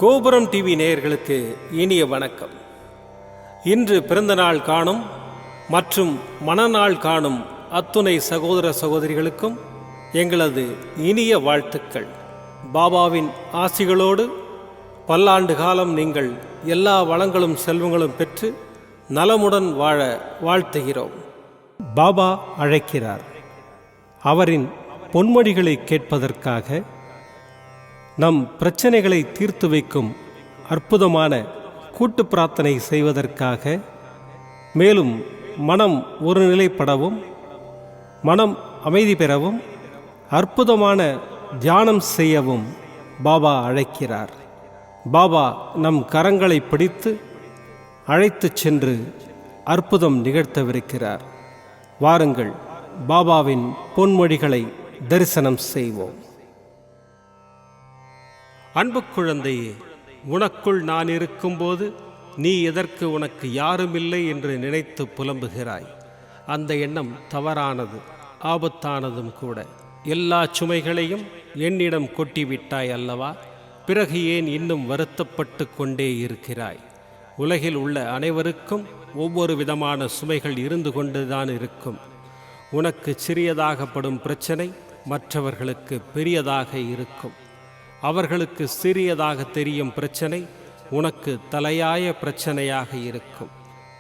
கோபுரம் டிவி நேயர்களுக்கு இனிய வணக்கம். இன்று பிறந்தநாள் காணும் மற்றும் மணநாள் காணும் அத்துணை சகோதர சகோதரிகளுக்கும் எங்களது இனிய வாழ்த்துக்கள். பாபாவின் ஆசிகளோடு பல்லாண்டு காலம் நீங்கள் எல்லா வளங்களும் செல்வங்களும் பெற்று நலமுடன் வாழ வாழ்த்துகிறோம். பாபா அழைக்கிறார். அவரின் பொன்மொழிகளை கேட்பதற்காக, நம் பிரச்சனைகளை தீர்த்து வைக்கும் அற்புதமான கூட்டு பிரார்த்தனை செய்வதற்காக, மேலும் மனம் ஒருநிலைப்படவும் மனம் அமைதி பெறவும் அற்புதமான தியானம் செய்யவும் பாபா அழைக்கிறார். பாபா நம் கரங்களை பிடித்து அழைத்துச் சென்று அற்புதம் நிகழ்த்தவிருக்கிறார். வாருங்கள், பாபாவின் பொன்மொழிகளை தரிசனம் செய்வோம். அன்பு குழந்தையே, உனக்குள் நான் இருக்கும்போது நீ எதற்கு உனக்கு யாருமில்லை என்று நினைத்து புலம்புகிறாய்? அந்த எண்ணம் தவறானது, ஆபத்தானதும் கூட. எல்லா சுமைகளையும் என்னிடம் கொட்டிவிட்டாய் அல்லவா? பிறகு ஏன் இன்னும் வருத்தப்பட்டு கொண்டே இருக்கிறாய்? உலகில் உள்ள அனைவருக்கும் ஒவ்வொரு விதமான சுமைகள் இருந்து கொண்டுதான் இருக்கும். உனக்கு சிறியதாகப்படும் பிரச்சனை மற்றவர்களுக்கு பெரியதாக இருக்கும். அவர்களுக்கு சிறியதாக தெரியும் பிரச்சனை உனக்கு தலையாய பிரச்சனையாக இருக்கும்.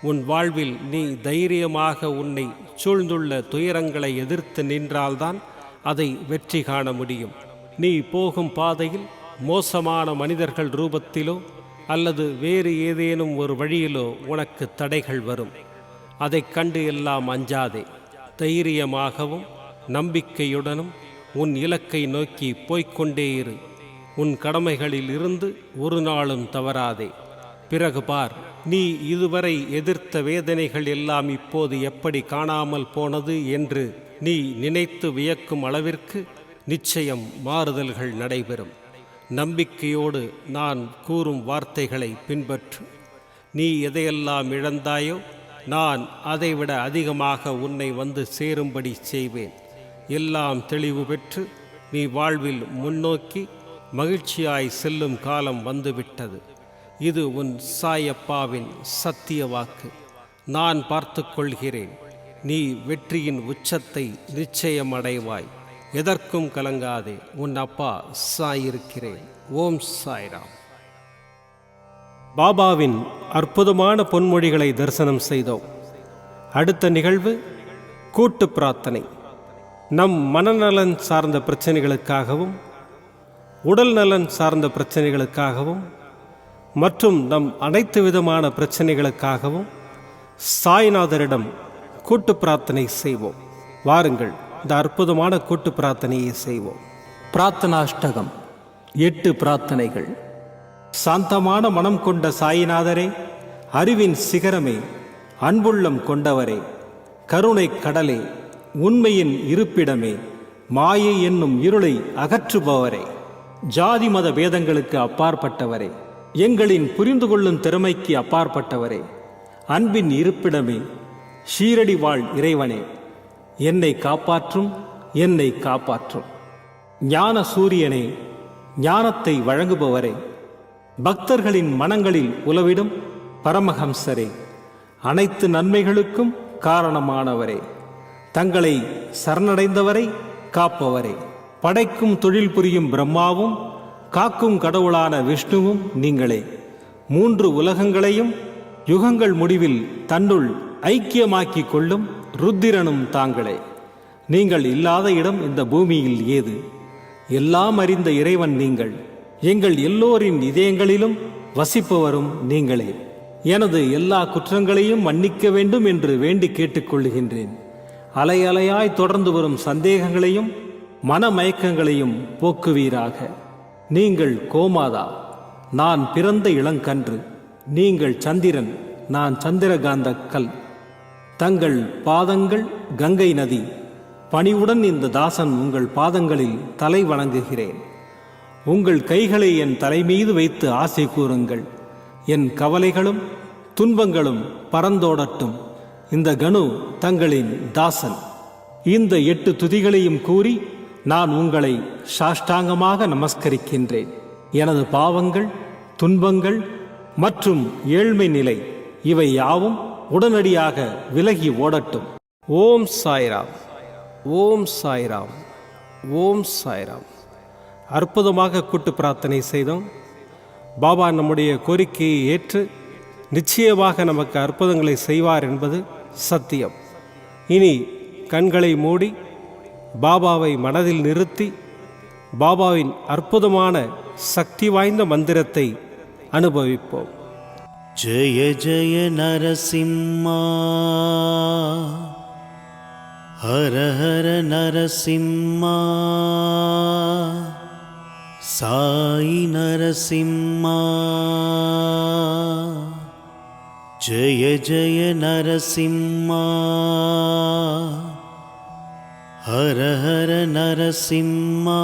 உன் வாழ்வில் நீ தைரியமாக உன்னை சூழ்ந்துள்ள துயரங்களை எதிர்த்து நின்றால்தான் அதை வெற்றி காண முடியும். நீ போகும் பாதையில் மோசமான மனிதர்கள் ரூபத்திலோ அல்லது வேறு ஏதேனும் ஒரு வழியிலோ உனக்கு தடைகள் வரும். அதைக் கண்டு எல்லாம் அஞ்சாதே. தைரியமாகவும் நம்பிக்கையுடனும் உன் இலக்கை நோக்கி போய்கொண்டே இரு. உன் கடமைகளில் இருந்து ஒரு நாளும் தவறாதே. பிறகு பார், நீ இதுவரை எதிர்த்த வேதனைகள் எல்லாம் இப்போது எப்படி காணாமல் போனது என்று நீ நினைத்து வியக்கும் அளவிற்கு நிச்சயம் மாறுதல்கள் நடைபெறும். நம்பிக்கையோடு நான் கூறும் வார்த்தைகளை பின்பற்று. நீ எதையெல்லாம் இழந்தாயோ நான் அதைவிட அதிகமாக உன்னை வந்து சேரும்படி செய்வேன். எல்லாம் தெளிவு பெற்று நீ வாழ்வில் முன்னோக்கி மகிழ்ச்சியாய் செல்லும் காலம் வந்துவிட்டது. இது உன் சாயப்பாவின் சத்திய வாக்கு. நான் பார்த்து கொள்கிறேன். நீ வெற்றியின் உச்சத்தை நிச்சயம் அடைவாய். எதற்கும் கலங்காதே. உன் அப்பா சாயிருக்கிறேன். ஓம் சாய்ராம். பாபாவின் அற்புதமான பொன்மொழிகளை தரிசனம் செய்தோம். அடுத்த நிகழ்வு கூட்டு பிரார்த்தனை. நம் மனநலன் சார்ந்த பிரச்சனைகளுக்காகவும் உடல் நலன் சார்ந்த பிரச்சனைகளுக்காகவும் மற்றும் நம் அனைத்து விதமான பிரச்சனைகளுக்காகவும் சாய்நாதரிடம் கூட்டு பிரார்த்தனை செய்வோம். வாருங்கள், இந்த அற்புதமான கூட்டு பிரார்த்தனையை செய்வோம். பிரார்த்தனாஷ்டகம். 8 பிரார்த்தனைகள். சாந்தமான மனம் கொண்ட சாயிநாதரே, அறிவின் சிகரமே, அன்புள்ளம் கொண்டவரே, கருணை கடலே, உண்மையின் இருப்பிடமே, மாயை என்னும் இருளை அகற்றுபவரே, ஜாதி மத பேதங்களுக்கு அப்பாற்பட்டவரே, எங்களின் புரிந்து கொள்ளும் திறமைக்கு அப்பாற்பட்டவரே, அன்பின் இருப்பிடமே, ஷீரடி வாழ் இறைவனே, என்னை காப்பாற்றும், என்னை காப்பாற்றும். ஞான சூரியனே, ஞானத்தை வழங்குபவரே, பக்தர்களின் மனங்களில் உலவிடும் பரமஹம்சரே, அனைத்து நன்மைகளுக்கும் காரணமானவரே, தங்களை சரணடைந்தவரை காப்பவரே, படைக்கும் தொழில் புரியும் பிரம்மாவும் காக்கும் கடவுளான விஷ்ணுவும் நீங்களே. 3 உலகங்களையும் யுகங்கள் முடிவில் தன்னுள் ஐக்கியமாக்கிக் கொள்ளும் ருத்திரனும் தாங்களே. நீங்கள் இல்லாத இடம் இந்த பூமியில் ஏது? எல்லாம் அறிந்த இறைவன் நீங்கள். எங்கள் எல்லோரின் இதயங்களிலும் வசிப்பவரும் நீங்களே. எனது எல்லா குற்றங்களையும் மன்னிக்க வேண்டும் என்று வேண்டி கேட்டுக்கொள்ளுகின்றேன். அலை அலையாய் தொடர்ந்து வரும் சந்தேகங்களையும் மனமயக்கங்களையும் போக்குவீராக. நீங்கள் கோமாதா, நான் பிறந்த இளங்கன்று. நீங்கள் சந்திரன், நான் சந்திரகாந்த கல். தங்கள் பாதங்கள் கங்கை நதி. பணிவுடன் இந்த தாசன் உங்கள் பாதங்களில் தலை வணங்குகிறேன். உங்கள் கைகளை என் தலைமீது வைத்து ஆசை கூறுங்கள். என் கவலைகளும் துன்பங்களும் பறந்தோடட்டும். இந்த கணு தங்களின் தாசன். இந்த 8 துதிகளையும் கூறி நான் உங்களை சாஷ்டாங்கமாக நமஸ்கரிக்கின்றேன். எனது பாவங்கள் துன்பங்கள் மற்றும் ஏழ்மை நிலை இவை யாவும் உடனடியாக விலகி ஓடட்டும். ஓம் சாய்ராம், ஓம் சாய்ராம், ஓம் சாய்ராம். அற்புதமாக கூட்டு பிரார்த்தனை செய்தோம். பாபா நம்முடைய கோரிக்கையை ஏற்று நிச்சயமாக நமக்கு அற்புதங்களை செய்வார் என்பது சத்தியம். இனி கண்களை மூடி பாபாவை மனதில் நிறுத்தி பாபாவின் அற்புதமான சக்தி வாய்ந்த மந்திரத்தை அனுபவிப்போம். ஜெய ஜெய நரசிம்மா, ஹர ஹர நரசிம்மா, சாய் நரசிம்மா. ஜெய ஜெய நரசிம்மா, ஹர ஹர நரசிம்மா,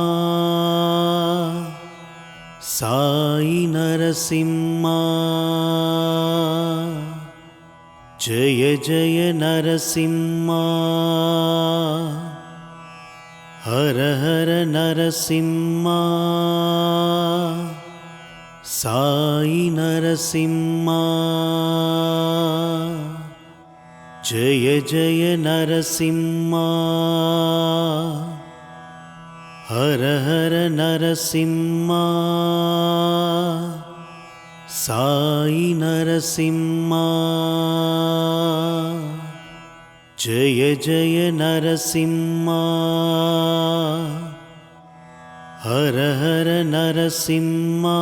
சாய் நரசிம்மா. ஜெய ஜெய நரசிம்மா, ஹர ஹர நரசிம்மா, சாய் நரசிம்மா. ஜெய ஜெய நரசிம்மா, ஹர ஹர நரசிம்மா, சாய் நரசிம்மா. ஜெய ஜெய நரசிம்மா, ஹர ஹர நரசிம்மா,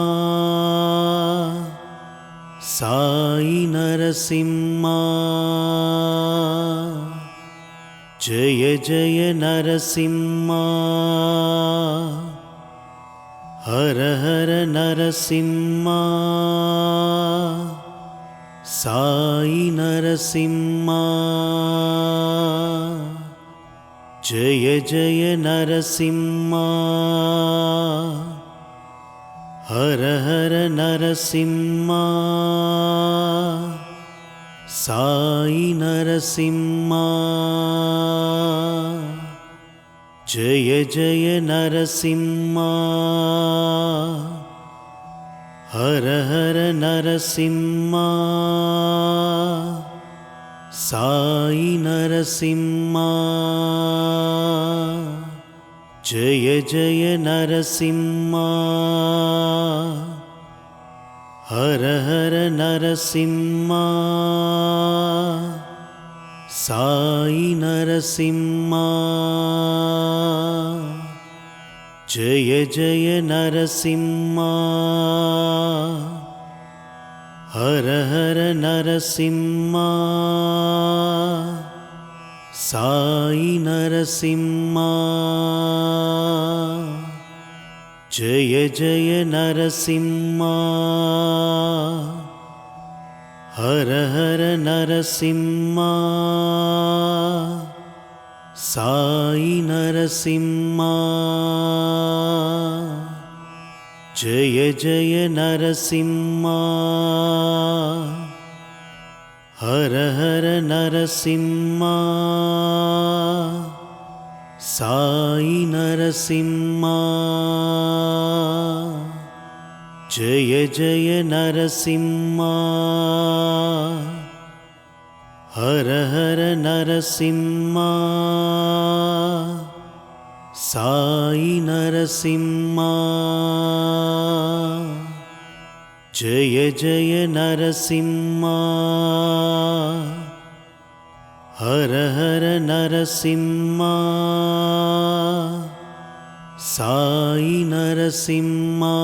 சாய் நரசிம்மா. ஜெய ஜெய நரசிம்மா, ஹர ஹர நரசிம்மா, சாய் நரசிம்மா. ஜெய ஜெய நரசிம்மா, ஹர ஹர நரசிம்மா, சாய் நரசிம்மா. ஜெய ஜெய நரசிம்மா, ஹர ஹர நரசிம்மா, சாய் நரசிம்மா. ஜெய ஜெய நரசிம்மா, ஹர ஹர நரசிம்மா, சாய் நரசிம்மா. ஜெய ஜெய நரசிம்மா, ஹர ஹர நரசிம்மா, சாய் நரசிம்மா. ஜெய ஜெய நரசிம்மா, ஹர ஹர நரசிம்மா, சாய் நரசிம்மா. ஜெய ஜெய நரசிம்மா, ஹர ஹர நரசிம்மா, சாய் நரசிம்மா. ஜெய ஜெய நரசிம்மா, ஹர ஹர நரசிம்மா, சாய் நரசிம்மா. ஜெய ஜெய நரசிம்மா, ஹர ஹர நரசிம்மா, சாய் நரசிம்மா.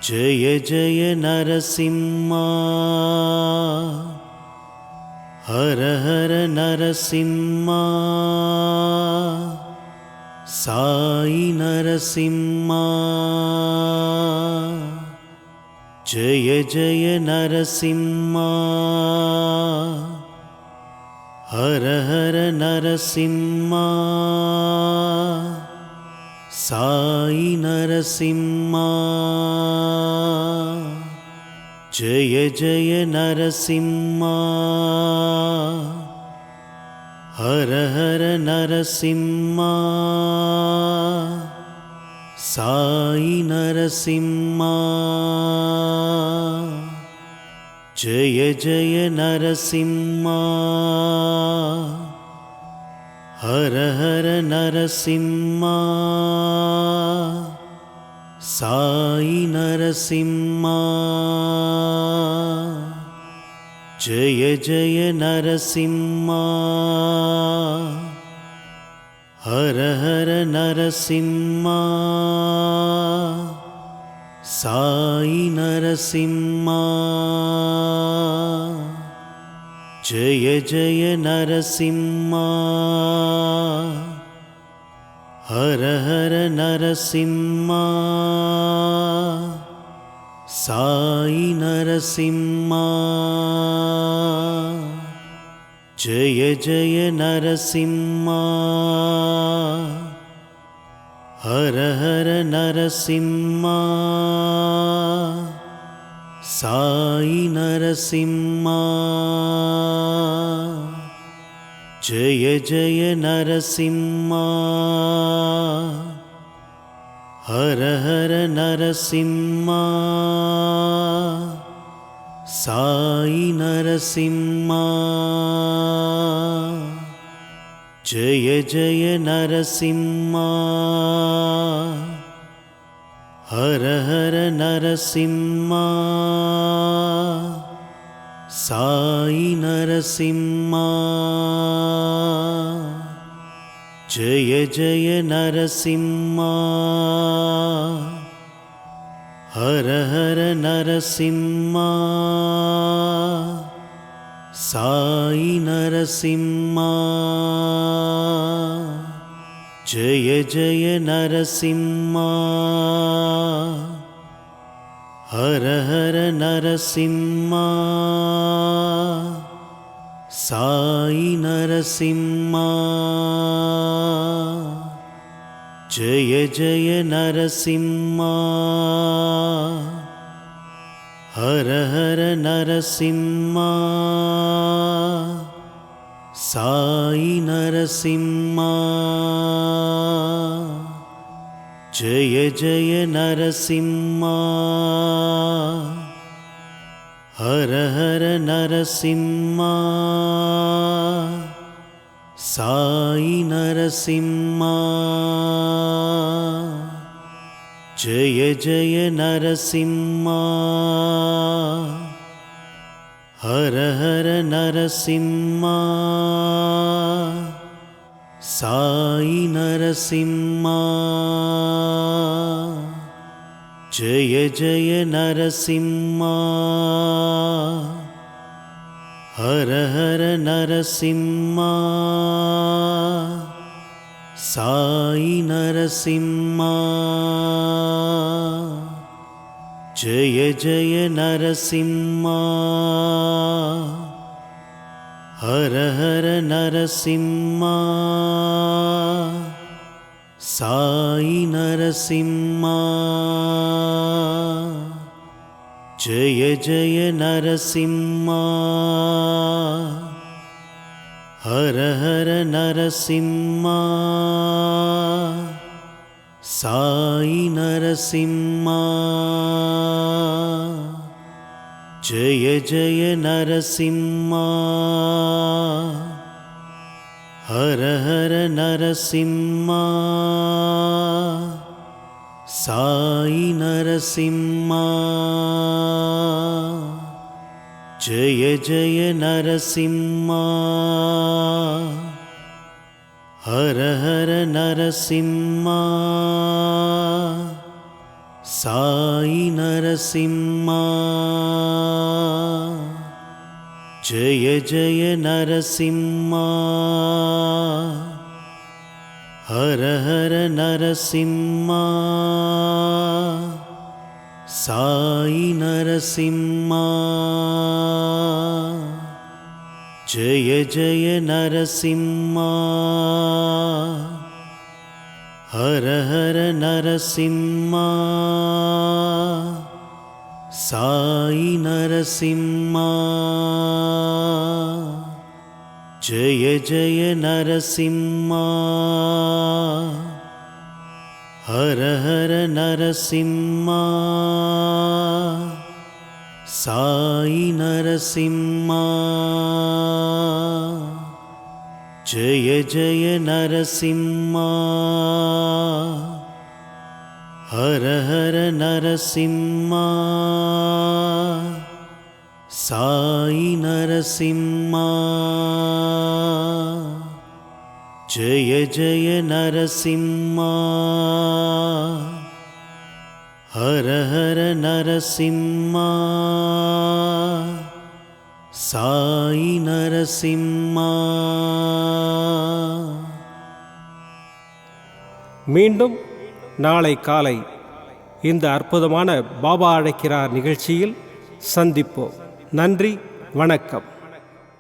ஜெய ஜெய நரசிம்மா, ஹர ஹர நரசிம்மா, சாய் நரசிம்மா. ஜெய ஜெய நரசிம்மா, ஹர ஹர நரசிம்மா, சாய் நரசிம்மா. ஜெய ஜெய நரசிம்மா, ஹர ஹர நரசிம்மா, సాయి నరసింహా జయ జయ నరసింహా హర హర నరసింహా సాయి నరసింహా జయ జయ నరసింహా హర హర నరసింహా సాయి నరసింహా జయ జయ నరసింహా హర హర నరసింహా సాయి నరసింహా జయ జయ నరసింహా హర హర నరసింహా సాయి నరసింహా జయ జయ నరసింహా హర హర నరసింహా సాయి నరసింహా జయ జయ నరసింహా హర హర నరసింహా సాయి నరసింహా జయ జయ నరసింహా హర హర నరసింహా సాయి నరసింహా జయ జయ నరసింహా హర హర నరసింహా సాయి నరసింహా జయ జయ నరసింహా హర హర నరసింహా సాయి నరసింహా జయ జయ నరసింహా హర హర నరసింహా సాయి నరసింహా జయ జయ నరసింహా హర హర నరసింహా సాయి నరసింహా జయ జయ నరసింహా హర హర నరసింహా సాయి నరసింహా జయ జయ నరసింహా హర హర నరసింహా సాయి నరసింహా జయ జయ నరసింహా హర హర నరసింహా సాయి నరసింహా జయ జయ నరసింహా హర హర నరసింహా సాయి నరసింహా జయ జయ నరసింహా హర హర నరసింహా సాయి నరసింహా జయ జయ నరసింహా హర హర నరసింహా సాయి నరసింహా జయ జయ నరసింహా హర హర నరసింహా సాయి నరసింహా జయ జయ నరసింహా हर हर नरसिंहा साई नरसिंहा जय जय नरसिंहा हर हर नरसिंहा साई नरसिंहा जय जय नरसिंहा हर हर नरसिंहा साई नरसिंहा மீண்டும் நாளை காலை இந்த அற்புதமான பாபா அழைக்கிறார் நிகழ்ச்சியில் சந்திப்போம். நன்றி, வணக்கம்.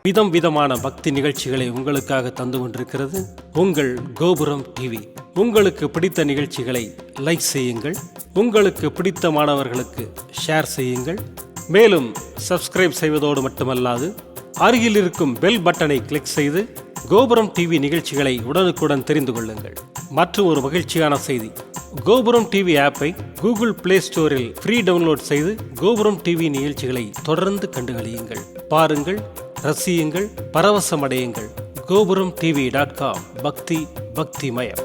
விதம் விதமான பக்தி நிகழ்ச்சிகளை உங்களுக்காக தந்து கொண்டிருக்கிறது உங்கள் கோபுரம் டிவி. உங்களுக்கு பிடித்த நிகழ்ச்சிகளை லைக் செய்யுங்கள், உங்களுக்கு பிடித்த மாணவர்களுக்கு ஷேர் செய்யுங்கள். மேலும் சப்ஸ்கிரைப் செய்வதோடு மட்டுமல்லாது அருகில் இருக்கும் பெல் பட்டனை கிளிக் செய்து கோபுரம் டிவி நிகழ்ச்சிகளை உடனுக்குடன் தெரிந்து கொள்ளுங்கள். மற்றும் ஒரு மகிழ்ச்சியான செய்தி, கோபுரம் டிவி ஆப்பை கூகுள் பிளே ஸ்டோரில் ஃப்ரீ டவுன்லோட் செய்து கோபுரம் டிவி நிகழ்ச்சிகளை தொடர்ந்து கண்டுகளியுங்கள். பாருங்கள், ரசியுங்கள், பரவசமடையுங்கள். gopuramtv.com பக்தி பக்திமயம்.